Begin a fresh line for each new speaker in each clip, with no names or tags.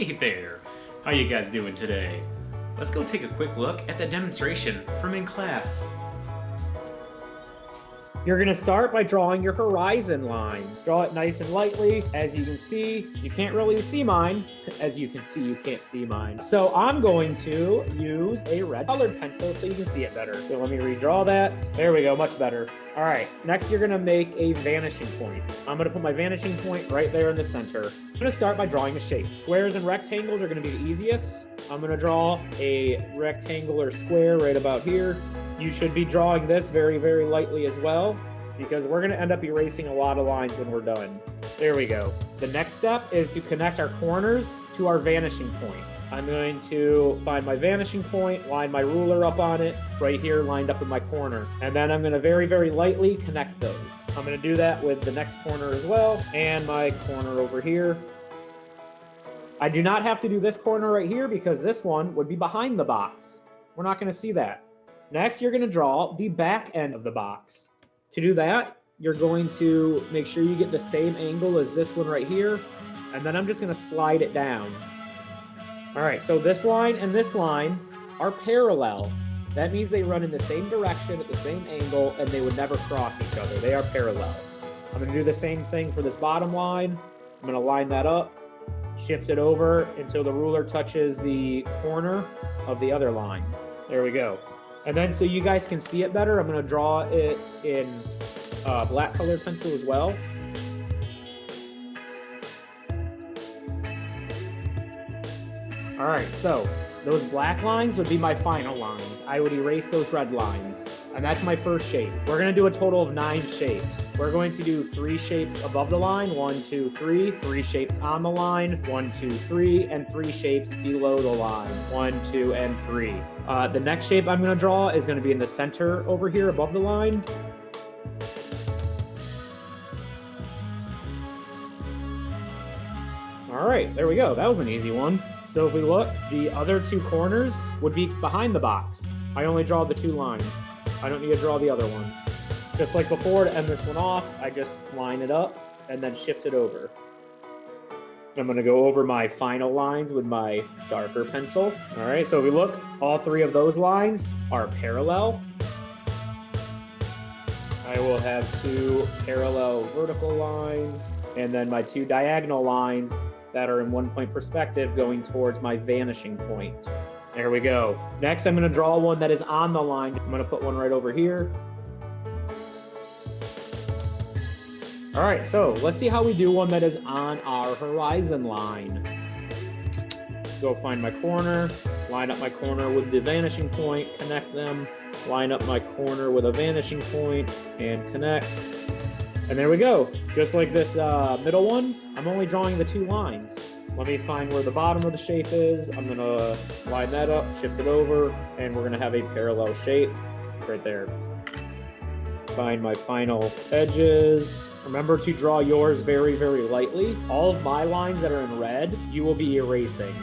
Hey there! How you guys doing today? Let's go take a quick look at the demonstration from in class.
You're going to start by drawing your horizon line. Draw it nice and lightly. As you can see, you can't really see mine. As you can see, you can't see mine. So I'm going to use a red colored pencil so you can see it better. So let me redraw that. There we go, much better. All right, next you're gonna make a vanishing point. I'm gonna put my vanishing point right there in the center. I'm gonna start by drawing a shape. Squares and rectangles are gonna be the easiest. I'm gonna draw a rectangular square right about here. You should be drawing this very, very lightly as well, because we're gonna end up erasing a lot of lines when we're done. There we go. The next step is to connect our corners to our vanishing point. I'm going to find my vanishing point, line my ruler up on it, right here lined up in my corner. And then I'm going to very, very lightly connect those. I'm going to do that with the next corner as well, and my corner over here. I do not have to do this corner right here because this one would be behind the box. We're not going to see that. Next, you're going to draw the back end of the box. To do that, you're going to make sure you get the same angle as this one right here, and then I'm just going to slide it down. All right, so this line and this line are parallel. That means they run in the same direction at the same angle, and they would never cross each other. They are parallel. I'm gonna do the same thing for this bottom line. I'm gonna line that up, shift it over until the ruler touches the corner of the other line. There we go. And then so you guys can see it better, I'm gonna draw it in black colored pencil as well. All right, so those black lines would be my final lines. I would erase those red lines. And that's my first shape. We're gonna do a total of 9 shapes. We're going to do 3 shapes above the line, 1, 2, 3, 3 shapes on the line, 1, 2, 3, and 3 shapes below the line, 1, 2, and 3. The next shape I'm gonna draw is gonna be in the center over here above the line. All right, there we go. That was an easy one. So if we look, the other 2 corners would be behind the box. I only draw the 2 lines. I don't need to draw the other ones. Just like before, to end this one off, I just line it up and then shift it over. I'm gonna go over my final lines with my darker pencil. All right, so if we look, all 3 of those lines are parallel. I will have 2 parallel vertical lines, and then my 2 diagonal lines that are in 1-point perspective going towards my vanishing point. There we go. Next, I'm gonna draw one that is on the line. I'm gonna put one right over here. All right, so let's see how we do one that is on our horizon line. Go find my corner, line up my corner with the vanishing point, connect them, line up my corner with a vanishing point, and connect. And there we go. Just like this middle one, I'm only drawing the 2 lines. Let me find where the bottom of the shape is. I'm gonna line that up, shift it over, and we're gonna have a parallel shape right there. Find my final edges. Remember to draw yours very, very lightly. All of my lines that are in red, you will be erasing.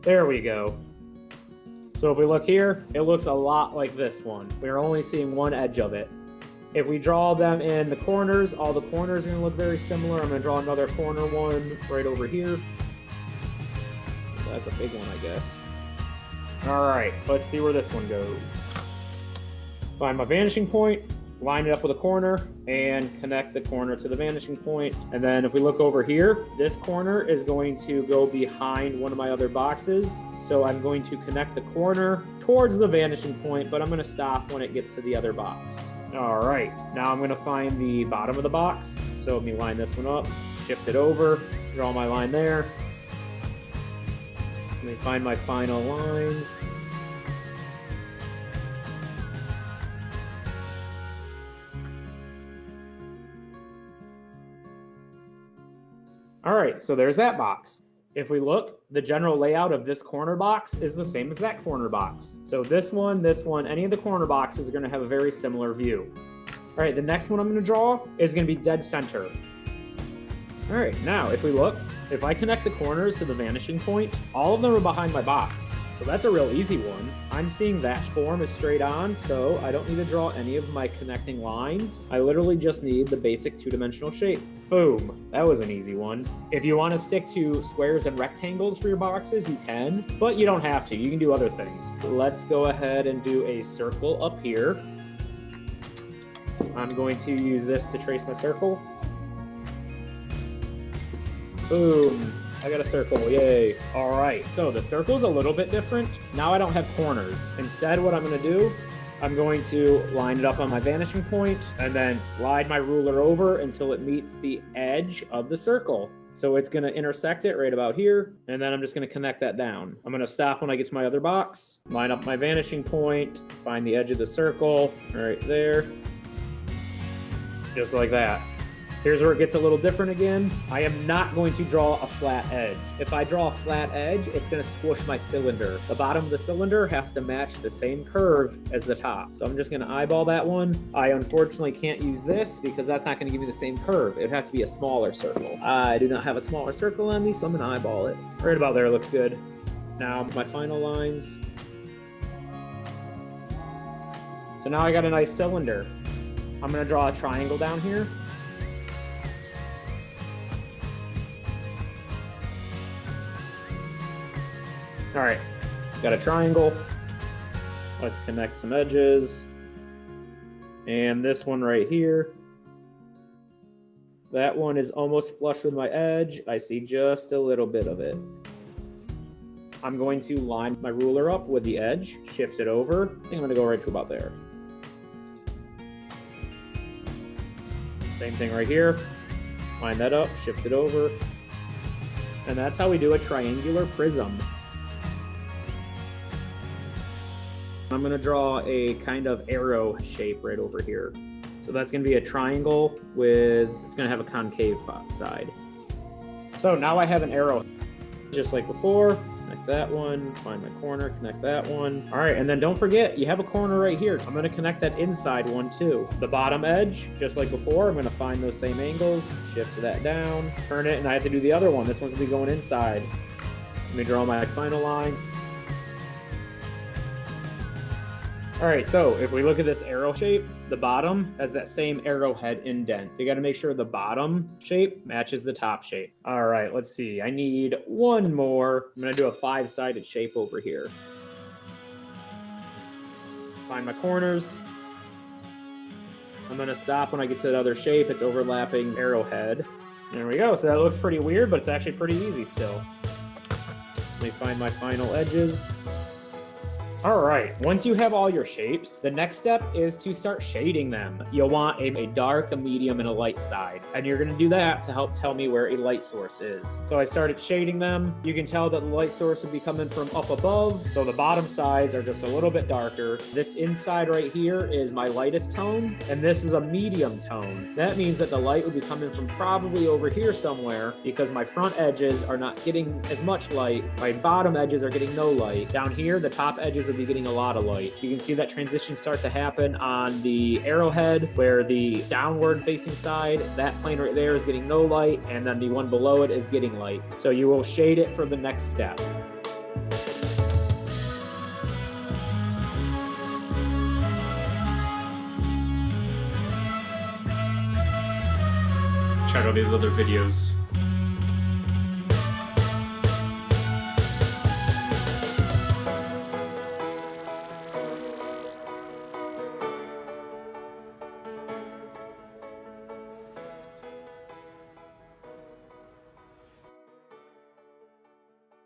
There we go. So if we look here, it looks a lot like this one. We're only seeing one edge of it. If we draw them in the corners, all the corners are gonna look very similar. I'm gonna draw another corner one right over here. That's a big one, I guess. All right, let's see where this one goes. Find my vanishing point, line it up with a corner, and connect the corner to the vanishing point. And then if we look over here, this corner is going to go behind one of my other boxes. So I'm going to connect the corner towards the vanishing point, but I'm gonna stop when it gets to the other box. All right, now I'm gonna find the bottom of the box. So let me line this one up, shift it over, draw my line there. Let me find my final lines. All right, so there's that box. If we look, the general layout of this corner box is the same as that corner box. So this one, any of the corner boxes are gonna have a very similar view. All right, the next one I'm gonna draw is gonna be dead center. All right, now if we look, if I connect the corners to the vanishing point, all of them are behind my box. So that's a real easy one. I'm seeing that form is straight on, so I don't need to draw any of my connecting lines. I literally just need the basic two-dimensional shape. Boom, that was an easy one. If you want to stick to squares and rectangles for your boxes, you can, but you don't have to. You can do other things. Let's go ahead and do a circle up here. I'm going to use this to trace my circle. Boom. I got a circle, yay. All right, so the circle's a little bit different. Now I don't have corners. Instead, what I'm gonna do, I'm going to line it up on my vanishing point and then slide my ruler over until it meets the edge of the circle. So it's gonna intersect it right about here, and then I'm just gonna connect that down. I'm gonna stop when I get to my other box, line up my vanishing point, find the edge of the circle, right there. Just like that. Here's where it gets a little different again. I am not going to draw a flat edge. If I draw a flat edge, it's gonna squish my cylinder. The bottom of the cylinder has to match the same curve as the top. So I'm just gonna eyeball that one. I unfortunately can't use this because that's not gonna give me the same curve. It'd have to be a smaller circle. I do not have a smaller circle on me, so I'm gonna eyeball it. Right about there looks good. Now my final lines. So now I got a nice cylinder. I'm gonna draw a triangle down here. All right, got a triangle. Let's connect some edges. And this one right here. That one is almost flush with my edge. I see just a little bit of it. I'm going to line my ruler up with the edge, shift it over. I think I'm gonna go right to about there. Same thing right here. Line that up, shift it over. And that's how we do a triangular prism. I'm gonna draw a kind of arrow shape right over here. So that's gonna be a triangle with, it's gonna have a concave side. So now I have an arrow, just like before. Connect that one, find my corner, connect that one. All right, and then don't forget, you have a corner right here. I'm gonna connect that inside one too. The bottom edge, just like before, I'm gonna find those same angles, shift that down, turn it, and I have to do the other one. This one's gonna be going inside. Let me draw my final line. All right, so if we look at this arrow shape, the bottom has that same arrowhead indent. You gotta make sure the bottom shape matches the top shape. All right, let's see. I need one more. I'm gonna do a 5-sided shape over here. Find my corners. I'm gonna stop when I get to that other shape. It's overlapping arrowhead. There we go. So that looks pretty weird, but it's actually pretty easy still. Let me find my final edges. All right, once you have all your shapes, the next step is to start shading them. You'll want a dark, a medium, and a light side. And you're gonna do that to help tell me where a light source is. So I started shading them. You can tell that the light source would be coming from up above. So the bottom sides are just a little bit darker. This inside right here is my lightest tone, and this is a medium tone. That means that the light would be coming from probably over here somewhere because my front edges are not getting as much light. My bottom edges are getting no light. Down here, the top edges will be getting a lot of light. You can see that transition start to happen on the arrowhead where the downward facing side, that plane right there is getting no light, and then the one below it is getting light. So you will shade it for the next step.
Check out these other videos.